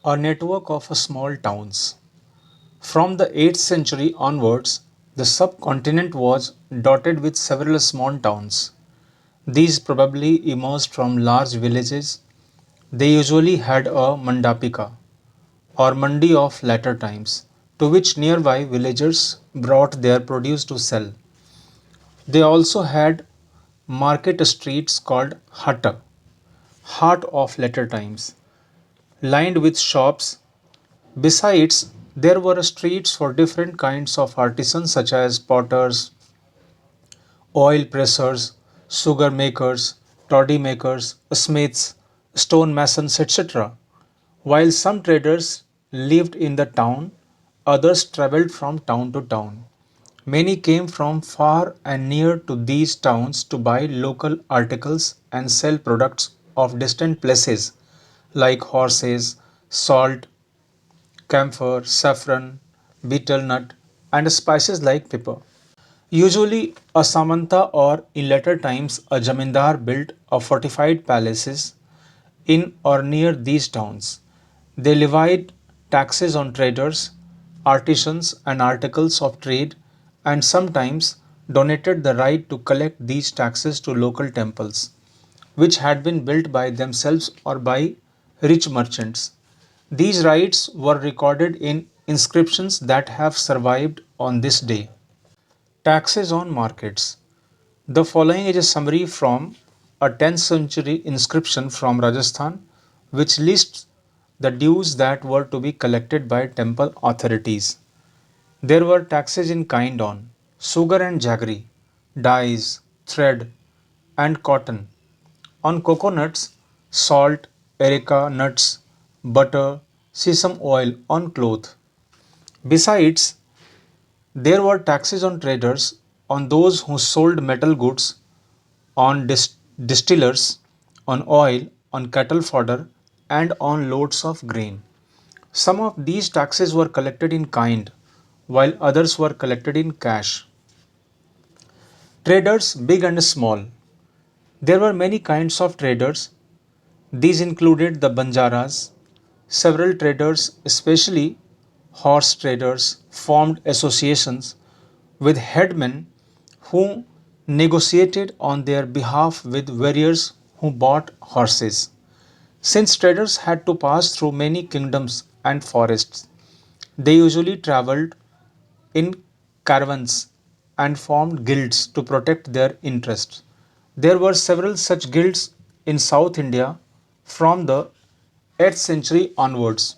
A network of small towns. From the 8th century onwards, the subcontinent was dotted with several small towns. These probably emerged from large villages. They usually had a mandapika or mandi of later times, to which nearby villagers brought their produce to sell. They also had market streets called hatta, heart of later times, lined with shops. Besides, there were streets for different kinds of artisans such as potters, oil pressers, sugar makers, toddy makers, smiths, stone masons, etc. While some traders lived in the town, others traveled from town to town. Many came from far and near to these towns to buy local articles and sell products of distant places like horses, salt, camphor, saffron, betel nut, and spices like pepper. Usually, a Samanta or in later times a Jamindar built a fortified palaces in or near these towns. They levied taxes on traders, artisans, and articles of trade, and sometimes donated the right to collect these taxes to local temples, which had been built by themselves or by rich merchants. These rights were recorded in inscriptions that have survived on this day. Taxes on markets. The following is a summary from a 10th century inscription from Rajasthan, which lists the dues that were to be collected by temple authorities. There were taxes in kind on sugar and jaggery, dyes, thread, and cotton, on coconuts, salt, areca nuts, butter, sesame oil, on cloth. Besides, there were taxes on traders, on those who sold metal goods, on distillers, on oil, on cattle fodder, and on loads of grain. Some of these taxes were collected in kind, while others were collected in cash. Traders, big and small. There were many kinds of traders. These included the Banjaras. Several traders, especially horse traders, formed associations with headmen who negotiated on their behalf with warriors who bought horses. Since traders had to pass through many kingdoms and forests, they usually traveled in caravans and formed guilds to protect their interests. There were several such guilds in South India from the 8th century onwards,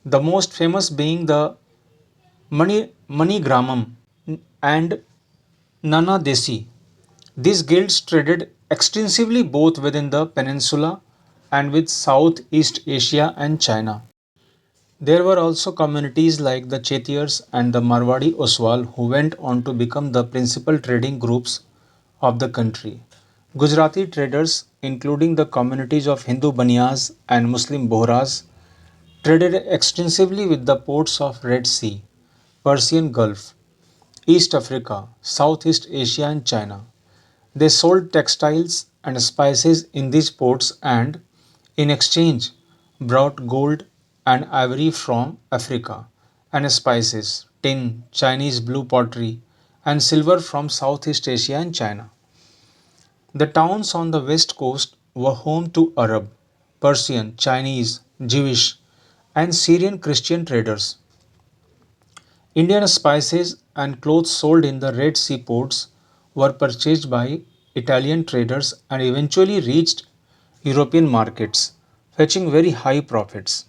the most famous being the Manigramam and Nana Desi. These guilds traded extensively both within the peninsula and with Southeast Asia and China. There were also communities like the Chettiars and the Marwadi Oswal who went on to become the principal trading groups of the country. Gujarati traders, including the communities of Hindu Baniyas and Muslim Bohras, traded extensively with the ports of Red Sea, Persian Gulf, East Africa, Southeast Asia, and China. They sold textiles and spices in these ports and, in exchange, brought gold and ivory from Africa, and spices, tin, Chinese blue pottery, and silver from Southeast Asia and China. The towns on the west coast were home to Arab, Persian, Chinese, Jewish, and Syrian Christian traders. Indian spices and clothes sold in the Red Sea ports were purchased by Italian traders and eventually reached European markets, fetching very high profits.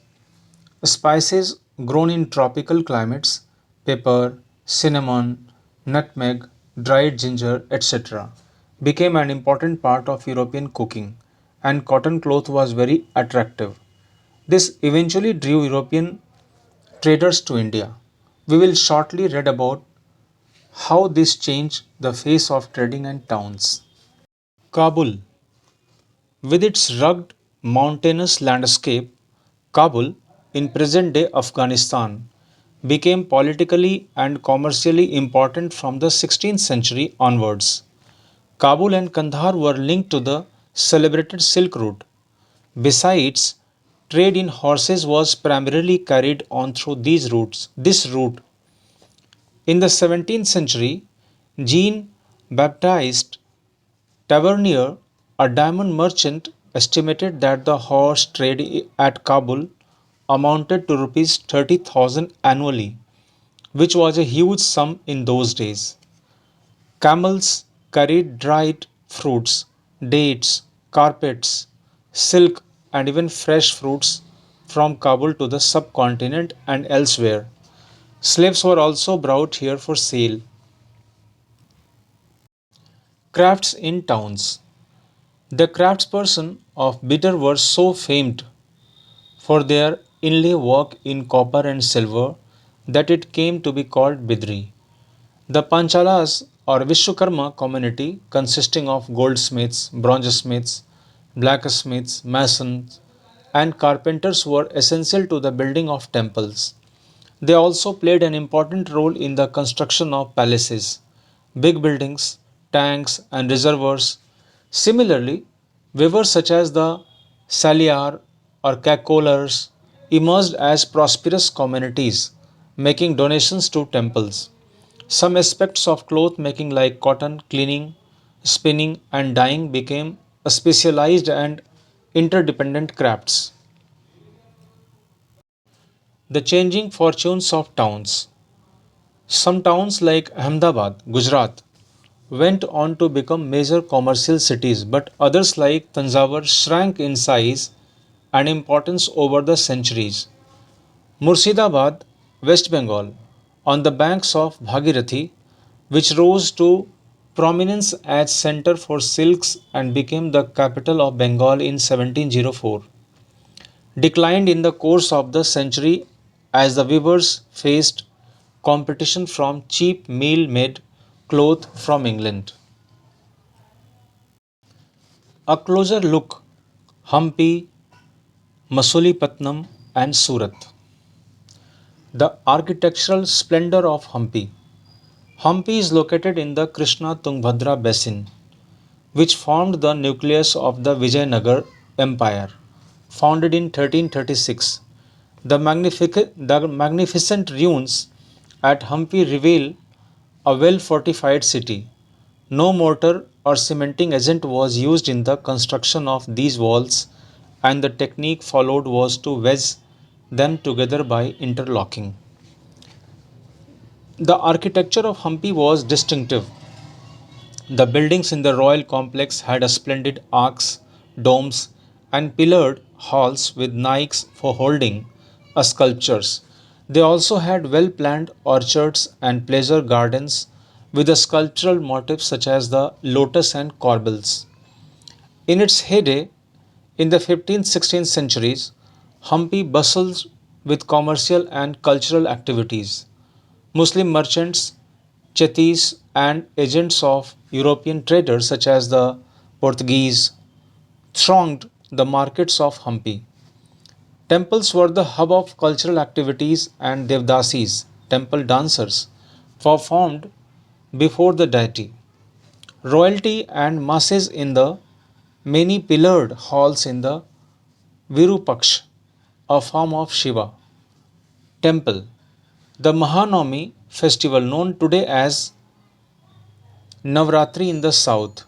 Spices grown in tropical climates, pepper, cinnamon, nutmeg, dried ginger, etc., became an important part of European cooking, and cotton cloth was very attractive. This eventually drew European traders to India. We will shortly read about how this changed the face of trading and towns. Kabul, with its rugged mountainous landscape, Kabul, in present day Afghanistan, became politically and commercially important from the 16th century onwards. Kabul and Kandahar were linked to the celebrated Silk Route. Besides, Trade in horses was primarily carried on through these routes. This route in the 17th century, Jean Baptiste Tavernier, a diamond merchant, estimated that the horse trade at Kabul amounted to rupees 30,000 annually, which was a huge sum in those days. Camels carried dried fruits, dates, carpets, silk, and even fresh fruits from Kabul to the subcontinent and elsewhere. Slaves were also brought here for sale. Crafts in towns. The craftsperson of Bitter were so famed for their inlay work in copper and silver that it came to be called Bidri. The Panchalas or Vishwakarma community, consisting of goldsmiths, bronzesmiths, blacksmiths, masons, and carpenters, were essential to the building of temples. They also played an important role in the construction of palaces, big buildings, tanks, and reservoirs. Similarly, weavers such as the Saliar or Kakolars emerged as prosperous communities, making donations to temples. Some aspects of cloth making, like cotton, cleaning, spinning, and dyeing, became specialized and interdependent crafts. The changing fortunes of towns. Some towns like Ahmedabad, Gujarat, went on to become major commercial cities, but others like Tanjavur shrank in size and importance over the centuries. Murshidabad, West Bengal, on the banks of Bhagirathi, which rose to prominence as center for silks and became the capital of Bengal in 1704, declined in the course of the century as the weavers faced competition from cheap meal made cloth from England. A closer look: Hampi, Masulipattnam, and Surat. The architectural splendor of Hampi. Hampi is located in the Krishna Tungabhadra basin, which formed the nucleus of the Vijayanagar Empire, founded in 1336. The magnificent ruins at Hampi reveal a well fortified city. No mortar or cementing agent was used in the construction of these walls, and the technique followed was to wedge them together by interlocking. The architecture of Hampi was distinctive. The buildings in the royal complex had a splendid arcs, domes, and pillared halls with nikes for holding sculptures. They also had well planned orchards and pleasure gardens with a sculptural motifs such as the lotus and corbels. In its heyday, in the 15th 16th centuries, Hampi bustled with commercial and cultural activities. Muslim merchants, chettis, and agents of European traders such as the Portuguese thronged the markets of Hampi. Temples were the hub of cultural activities, and Devdasis, temple dancers, performed before the deity. Royalty and masses in the many pillared halls in the Virupaksh, a form of Shiva, temple. The Mahanami festival, known today as Navratri in the south,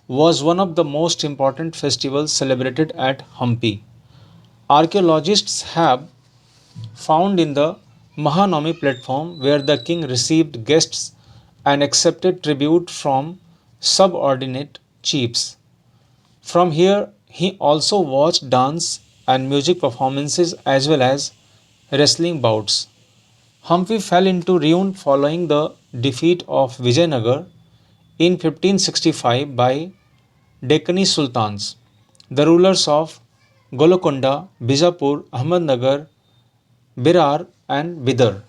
was one of the most important festivals celebrated at Hampi. Archaeologists have found in the Mahanami platform where the king received guests and accepted tribute from subordinate chiefs. From here, he also watched dance and music performances as well as wrestling bouts. Hampi fell into ruin following the defeat of Vijayanagar in 1565 by Deccani Sultans, the rulers of Golconda, Bijapur, Ahmednagar, Birar, and Bidar.